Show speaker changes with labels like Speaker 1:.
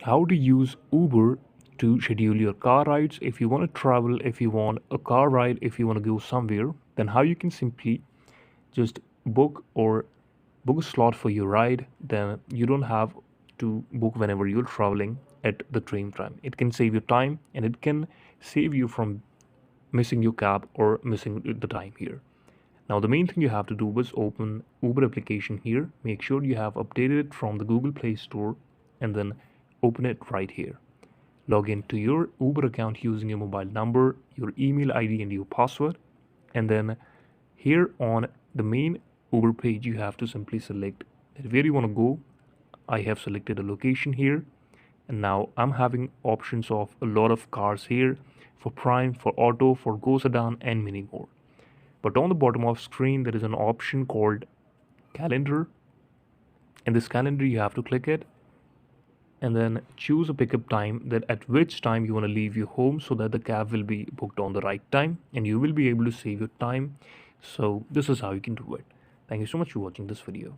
Speaker 1: how to use Uber to schedule your car rides. If you want to travel, if you want a car ride, if you want to go somewhere, then how you can simply just book a slot for your ride. Then you don't have to book whenever you're traveling at the train time. It can save you time and it can save you from missing your cab or missing the time here. Now the main thing you have to do is open Uber application here. Make sure you have updated it from the Google Play Store and then open it right here. Log into your Uber account using your mobile number, your email ID and your password. And then here on the main Uber page, you have to simply select where you want to go. I have selected a location here, and now I'm having options of a lot of cars here for Prime, for Auto, for Go Sedan, and many more. But on the bottom of screen, there is an option called Calendar. In this calendar, you have to click it and then choose a pickup time, that at which time you want to leave your home so that the cab will be booked on the right time and you will be able to save your time. So this is how you can do it. Thank you so much for watching this video.